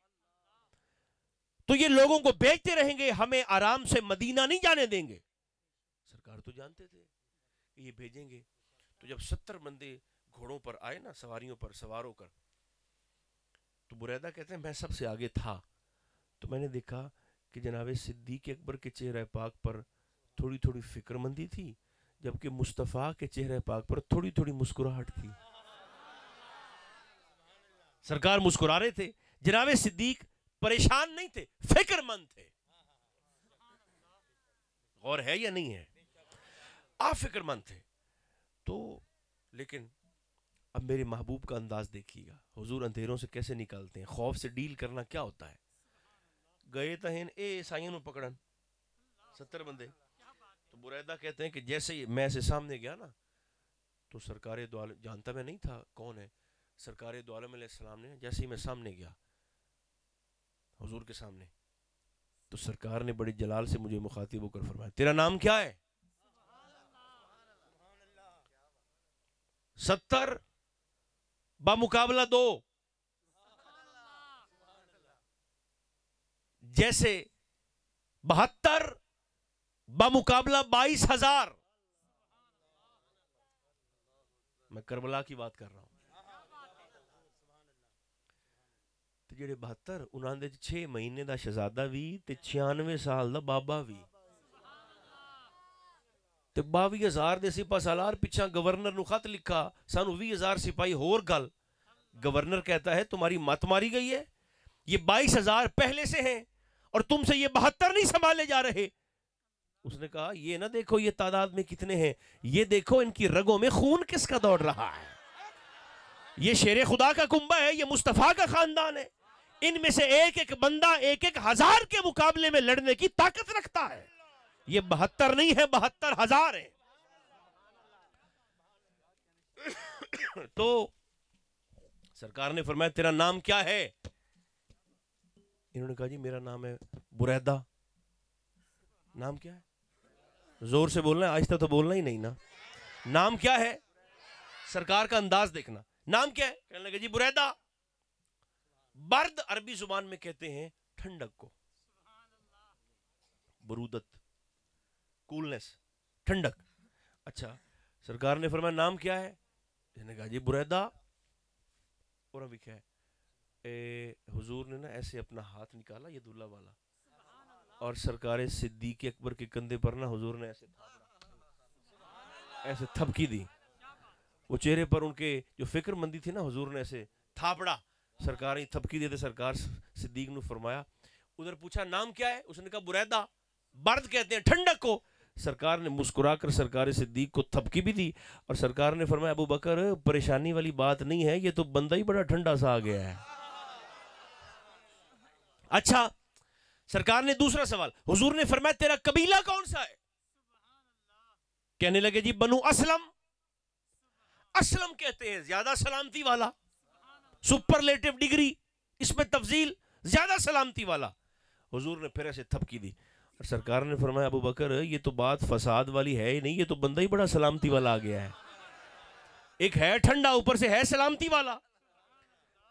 تو یہ لوگوں کو بھیجتے رہیں گے، ہمیں آرام سے مدینہ نہیں جانے دیں گے۔ سرکار تو جانتے تھے کہ یہ بھیجیں گے۔ تو جب 70 بندے گھوڑوں پر آئے نا، سواریوں پر سوار ہو کر، تو بریدہ کہتے ہیں میں سب سے آگے تھا، تو میں نے دیکھا کہ جناب صدیق اکبر کے چہرہ پاک پر تھوڑی تھوڑی فکر مندی تھی، جبکہ مصطفیٰ کے چہرہ پاک پر تھوڑی تھوڑی مسکراہٹ تھی۔ سرکار مسکرا رہے تھے، جناب صدیق پریشان نہیں تھے، فکر مند تھے۔ غور ہے یا نہیں ہے؟ آپ فکر مند تھے۔ تو لیکن اب میرے محبوب کا انداز دیکھیے گا، حضور اندھیروں سے کیسے نکالتے ہیں، خوف سے ڈیل کرنا کیا ہوتا ہے۔ گئے تہین عیسائیوں پکڑن 70 بندے، تو بریدہ کہتے ہیں کہ جیسے ہی میں سے سامنے گیا نا، تو سرکار دو عالم، جانتا میں نہیں تھا کون ہے، سرکار دو عالم علیہ السلام نے جیسے ہی میں سامنے گیا حضور کے سامنے، تو سرکار نے بڑی جلال سے مجھے مخاطب ہو کر فرمایا تیرا نام کیا ہے؟ 70 بمقابلہ 2، جیسے 72 بمقابلہ 22,000۔ میں کربلا کی بات کر رہا ہوں۔ تو جڑے 72 انہاں دے 6 مہینے دا شہزادہ بھی تے 96 سال دا بابا بھی، تے 22,000 دے سپاہ سالار پیچھا گورنر نو خط لکھا، سانو 20,000 سپاہی ہور گل۔ گورنر کہتا ہے تمہاری مت ماری گئی ہے، یہ 22,000 پہلے سے ہیں اور تم سے یہ 72 نہیں سنبھالے جا رہے۔ اس نے کہا یہ نہ دیکھو یہ تعداد میں کتنے ہیں، یہ دیکھو ان کی رگوں میں خون کس کا دوڑ رہا ہے۔ یہ شیر خدا کا کنبہ ہے، یہ مصطفیٰ کا خاندان ہے، ان میں سے ایک ایک بندہ 1,000 کے مقابلے میں لڑنے کی طاقت رکھتا ہے۔ یہ 72 نہیں ہے، 72,000 ہیں۔ تو سرکار نے فرمایا تیرا نام کیا ہے؟ انہوں نے کہا جی میرا نام ہے بریدہ۔ نام کیا ہے؟ زور سے بولنا ہے، آہستہ تو بولنا ہی نہیں نا۔ نام کیا ہے؟ سرکار کا انداز دیکھنا، نام کیا ہے؟ کہنے لگے جی بریدہ۔ برد عربی زبان میں کہتے ہیں ٹھنڈک کو، برودت، کولنس، ٹھنڈک۔ اچھا سرکار نے فرمایا نام کیا ہے؟ انہوں نے کہا جی بریدہ۔ اور ابھی کیا ہے؟ حضور نے نا ایسے اپنا ہاتھ نکالا یہ دلہ والا، اور سرکار صدیق اکبر کے کندھے پر نا حضور نے ایسے تھپکی دی۔ وہ چہرے پر ان کے جو فکر مندی تھی نا، حضور نے ایسے تھاپڑا، سرکار نے تھپکی دی۔ تھے سرکار صدیق نے فرمایا ادھر پوچھا نام کیا ہے؟ اس نے کہا بریدہ، برد کہتے ہیں ٹھنڈک کو۔ سرکار نے مسکرا کر سرکار صدیق کو تھپکی بھی دی، اور سرکار نے فرمایا ابو بکر پریشانی والی بات نہیں ہے، یہ تو بندہ ہی بڑا ٹھنڈا سا آ گیا ہے۔ اچھا، سرکار نے دوسرا سوال، حضور نے فرمایا تیرا قبیلہ کون سا ہے؟ کہنے لگے جی بنو اسلم۔ اسلم کہتے ہیں زیادہ سلامتی والا، سپرلیٹو ڈگری، اس میں تفضیل، زیادہ سلامتی والا۔ حضور نے پھر ایسے تھپکی دی، اور سرکار نے فرمایا ابو بکر یہ تو بات فساد والی ہے ہی نہیں، یہ تو بندہ ہی بڑا سلامتی والا آ گیا ہے، ایک ہے ٹھنڈا اوپر سے ہے سلامتی والا۔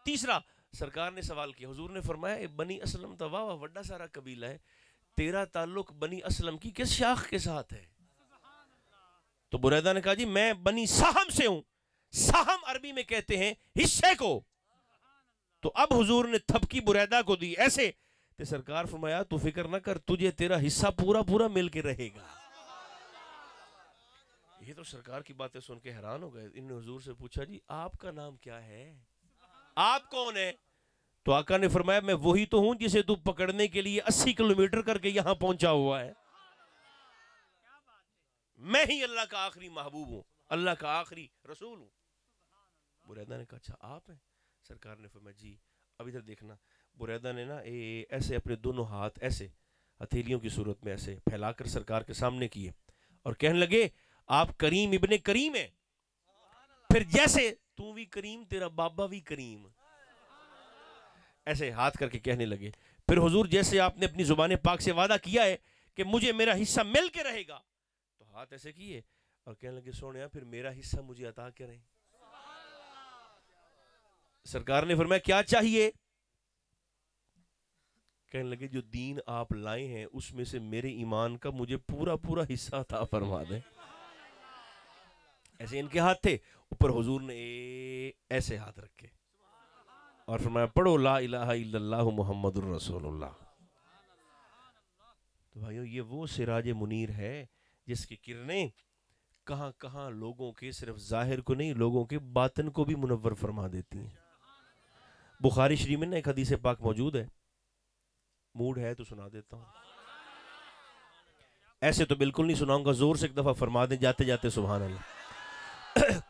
تیسرا سرکار نے سوال کیا، حضور نے فرمایا بنی اسلم تو واہ وڈا سارا قبیلہ ہے، تیرا تعلق بنی اسلم کی کس شاخ کے ساتھ ہے؟ تو بریدہ نے کہا جی میں بنی سہم سے ہوں، سہم عربی میں کہتے ہیں حصے کو۔ تو اب حضور نے تھپکی بریدہ کو دی ایسے، تو سرکار فرمایا تو فکر نہ کر، تجھے تیرا حصہ پورا پورا مل کے رہے گا۔ یہ تو سرکار کی باتیں سن کے حیران ہو گئے۔ انہوں نے حضور سے پوچھا جی آپ کا نام کیا ہے، آپ کون ہے؟ تو آقا نے فرمایا میں وہی تو ہوں جسے تو پکڑنے کے لیے 80 کلومیٹر کر کے یہاں پہنچا ہوا ہے، میں ہی اللہ کا آخری محبوب ہوں، اللہ کا آخری رسول ہوں۔ بریدہ نے کہا اچھا آپ ہیں؟ سرکار نے فرمایا جی۔ اب ادھر دیکھنا، بریدہ نے نا ایسے اپنے دونوں ہاتھ ایسے ہتھیلیوں کی صورت میں ایسے پھیلا کر سرکار کے سامنے کیے، اور کہنے لگے آپ کریم ابن کریم ہیں، پھر جیسے تو بھی کریم تیرا بابا بھی کریم، ایسے ہاتھ کر کے کہنے لگے۔ پھر حضور جیسے آپ نے اپنی زبان پاک سے وعدہ کیا ہے کہ مجھے میرا حصہ مل کے رہے گا، تو ہاتھ ایسے کیے اور کہنے لگے سونیا پھر میرا حصہ مجھے عطا کریں۔ سرکار نے فرمایا کیا چاہیے؟ کہنے لگے جو دین آپ لائے ہیں اس میں سے میرے ایمان کا مجھے پورا پورا حصہ عطا فرما دیں۔ ایسے ان کے ہاتھ تھے، اوپر حضور نے ایسے ہاتھ رکھے اور فرمایا پڑھو لا الہ الا اللہ محمد الرسول اللہ۔ تو بھائیو یہ وہ سراج منیر ہے جس کی کرنیں کہاں کہاں لوگوں کے صرف ظاہر کو نہیں، لوگوں کے باطن کو بھی منور فرما دیتی ہیں۔ بخاری شریف میں نا ایک حدیث پاک موجود ہے، موڈ ہے تو سنا دیتا ہوں، ایسے تو بالکل نہیں سناؤں گا، زور سے ایک دفعہ فرما دیں جاتے جاتے سبحان اللہ۔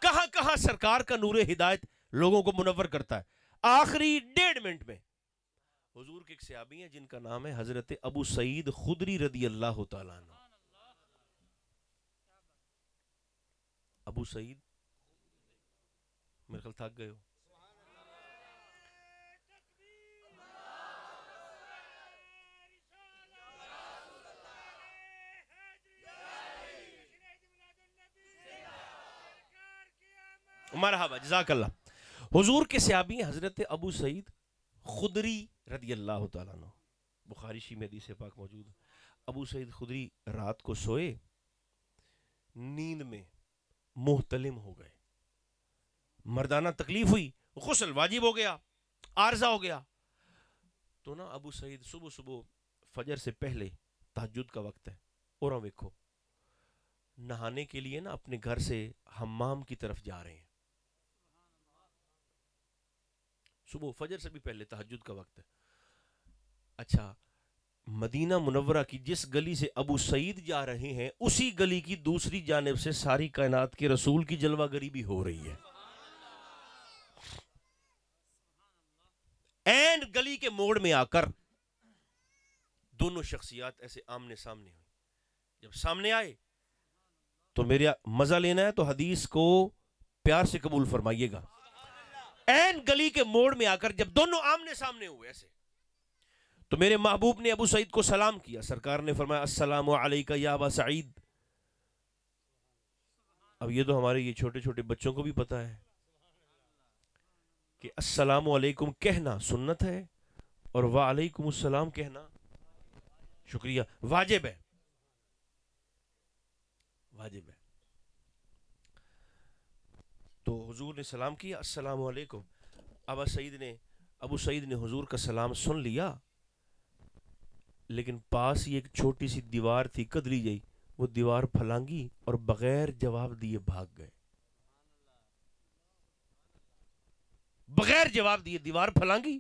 کہاں کہاں سرکار کا نور ہدایت لوگوں کو منور کرتا ہے۔ آخری 1.5 منٹ میں حضور کے ایک صحابی ہیں جن کا نام ہے حضرت ابو سعید خدری رضی اللہ تعالیٰ عنہ۔ ابو سعید، میرے خیال تھک گئے ہو، مرحبا جزاک اللہ۔ حضور کے صحابی ہیں حضرت ابو سعید خدری رضی اللہ تعالیٰ عنہ، بخاری شریف میں حدیث پاک موجود ہے۔ ابو سعید خدری رات کو سوئے، نیند میں محتلم ہو گئے، مردانہ تکلیف ہوئی، غسل واجب ہو گیا، عارضہ ہو گیا، تو نا ابو سعید صبح صبح فجر سے پہلے، تہجد کا وقت ہے، اور ویکھو نہانے کے لیے نا اپنے گھر سے حمام کی طرف جا رہے ہیں، صبح فجر سے بھی پہلے، تہجد کا وقت ہے۔ اچھا، مدینہ منورہ کی جس گلی سے ابو سعید جا رہے ہیں اسی گلی کی دوسری جانب سے ساری کائنات کے رسول کی جلوہ گری بھی ہو رہی ہے۔ اینڈ گلی کے موڑ میں آ کر دونوں شخصیات ایسے آمنے سامنے ہوئی۔ جب سامنے آئے تو میرے مزہ لینا ہے تو حدیث کو پیار سے قبول فرمائیے گا۔ اینڈ گلی کے موڑ میں آ کر جب دونوں آمنے سامنے ہوئے ایسے، تو میرے محبوب نے ابو سعید کو سلام کیا، سرکار نے فرمایا السلام علیکہ یا ابا سعید۔ اب یہ تو ہمارے یہ چھوٹے چھوٹے بچوں کو بھی پتا ہے کہ السلام علیکم کہنا سنت ہے اور وعلیکم السلام کہنا شکریہ واجب ہے، واجب ہے۔ تو حضور نے سلام کیا السلام علیکم، ابو سعید نے حضور کا سلام سن لیا، لیکن پاس ہی ایک چھوٹی سی دیوار تھی کدلی جئی، وہ دیوار پھلانگی اور بغیر جواب دیے بھاگ گئے، بغیر جواب دیے دیوار پھلانگی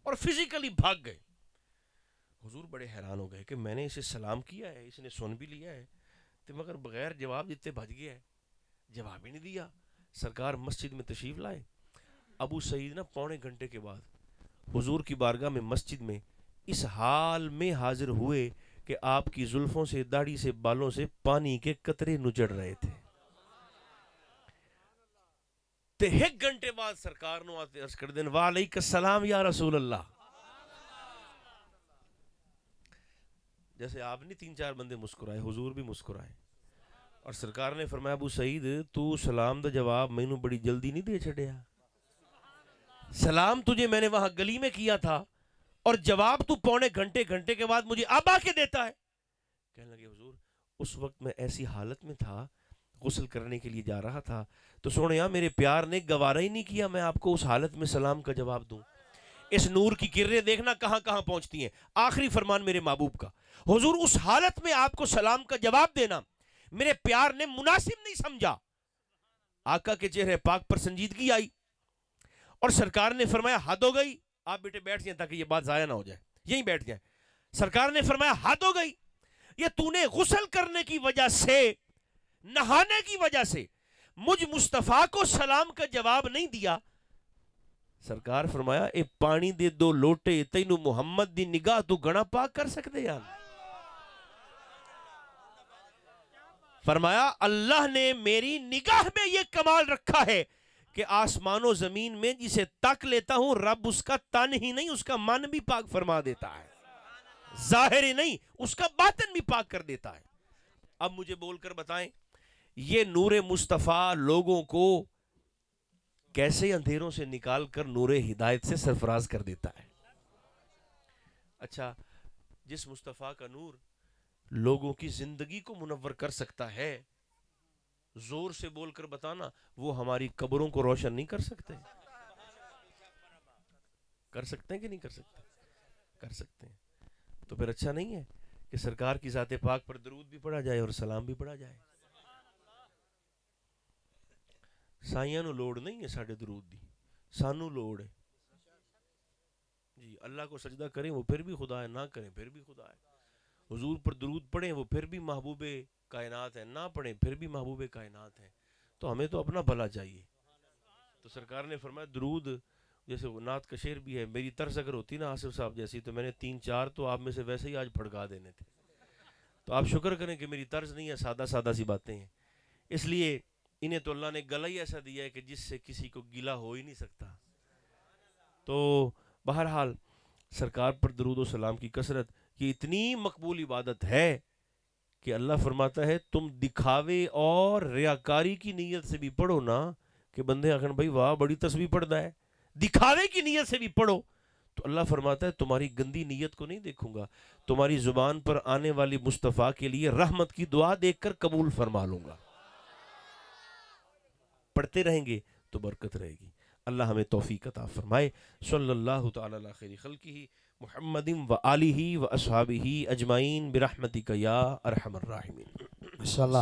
اور فزیکلی بھاگ گئے۔ حضور بڑے حیران ہو گئے کہ میں نے اسے سلام کیا ہے، اس نے سن بھی لیا ہے تو مگر بغیر جواب دیتے بھج گیا ہے، جواب ہی نہیں دیا۔ سرکار مسجد میں تشریف لائے۔ ابو سعید نا پونے گھنٹے کے بعد حضور کی بارگاہ میں مسجد میں اس حال میں حاضر ہوئے کہ آپ کی زلفوں سے، داڑھی سے، بالوں سے پانی کے قطرے نچڑ رہے تھے۔ تے ایک گھنٹے بعد سرکار نو آتے عرض کر دین وعلیک السلام یا رسول اللہ۔ جیسے آپ نے 3-4 بندے مسکرائے، حضور بھی مسکرائے، اور سرکار نے فرمایا ابو سعید تو سلام دا جواب مینو بڑی جلدی نہیں دے چھڑیا، سلام تجھے میں نے وہاں گلی میں کیا تھا اور جواب تو پونے گھنٹے کے بعد مجھے اب آ کے دیتا ہے۔ کہنے لگے حضور اس وقت میں ایسی حالت میں تھا، غسل کرنے کے لیے جا رہا تھا، تو سونے میرے پیار نے گوارا ہی نہیں کیا میں آپ کو اس حالت میں سلام کا جواب دوں۔ اس نور کی کرنیں دیکھنا کہاں کہاں پہنچتی ہیں۔ آخری فرمان میرے محبوب کا، حضور اس حالت میں آپ کو سلام کا جواب دینا میرے پیار نے مناسب نہیں سمجھا۔ آقا کے چہرے پاک پر سنجیدگی آئی اور سرکار نے فرمایا حد ہو گئی، آپ بیٹے بیٹھ جائیں تاکہ یہ بات ضائع نہ ہو جائے، یہیں بیٹھ جائیں۔ سرکار نے فرمایا حد ہو گئی، یہ تو نے غسل کرنے کی وجہ سے، نہانے کی وجہ سے مجھ مصطفیٰ کو سلام کا جواب نہیں دیا۔ سرکار فرمایا اے پانی دے 2 لوٹے تینو محمد دی نگاہ تو گھنا پاک کر سکتے ہیں۔ فرمایا اللہ نے میری نگاہ میں یہ کمال رکھا ہے کہ آسمان و زمین میں جسے تک لیتا ہوں رب اس کا تن ہی نہیں اس کا من بھی پاک فرما دیتا ہے، ظاہر ہی نہیں اس کا باطن بھی پاک کر دیتا ہے۔ اب مجھے بول کر بتائیں یہ نور مصطفیٰ لوگوں کو کیسے اندھیروں سے نکال کر نور ہدایت سے سرفراز کر دیتا ہے۔ اچھا جس مصطفیٰ کا نور لوگوں کی زندگی کو منور کر سکتا ہے، زور سے بول کر بتانا وہ ہماری قبروں کو روشن نہیں کر سکتے؟ کر سکتے ہیں کہ نہیں کر سکتے؟ کر سکتے ہیں۔ تو پھر اچھا نہیں ہے کہ سرکار کی ذات پاک پر درود بھی پڑھا جائے اور سلام بھی پڑھا جائے؟ سائیاں نو لوڑ نہیں ہے ساڑھے درود دی، سانو لوڑ ہے جی۔ اللہ کو سجدہ کریں وہ پھر بھی خدا ہے، نہ کریں پھر بھی خدا ہے۔ حضور پر درود پڑھیں وہ پھر بھی محبوب کائنات ہے، نہ پڑھیں پھر بھی محبوب کائنات ہے۔ تو ہمیں تو اپنا بھلا چاہیے۔ تو سرکار نے فرمایا درود جیسے وہ نعت کا شعر بھی ہے، میری طرز اگر ہوتی نا آصف صاحب جیسی تو میں نے 3-4 تو آپ میں سے ویسے ہی آج پھڑکا دینے تھے۔ تو آپ شکر کریں کہ میری طرز نہیں ہے، سادہ سادہ سی باتیں ہیں، اس لیے انہیں تو اللہ نے گلا ہی ایسا دیا ہے کہ جس سے کسی کو گلا ہو ہی نہیں سکتا۔ تو بہرحال سرکار پر درود و سلام کی کثرت یہ اتنی مقبول عبادت ہے کہ اللہ فرماتا ہے تم دکھاوے اور ریاکاری کی نیت سے بھی پڑھو نا، کہ بندے آخر بھائی واہ بڑی تسبیح پڑھتا ہے، دکھاوے کی نیت سے بھی پڑھو تو اللہ فرماتا ہے تمہاری گندی نیت کو نہیں دیکھوں گا، تمہاری زبان پر آنے والی مصطفیٰ کے لیے رحمت کی دعا دیکھ کر قبول فرما لوں گا۔ پڑھتے رہیں گے تو برکت رہے گی۔ اللہ ہمیں توفیق عطا فرمائے۔ صلی اللہ تعالی علی خیر خلقہ محمد و آلہ و اصحابہ اجمعین برحمتک یا ارحم الراحمین۔ ماشاءاللہ۔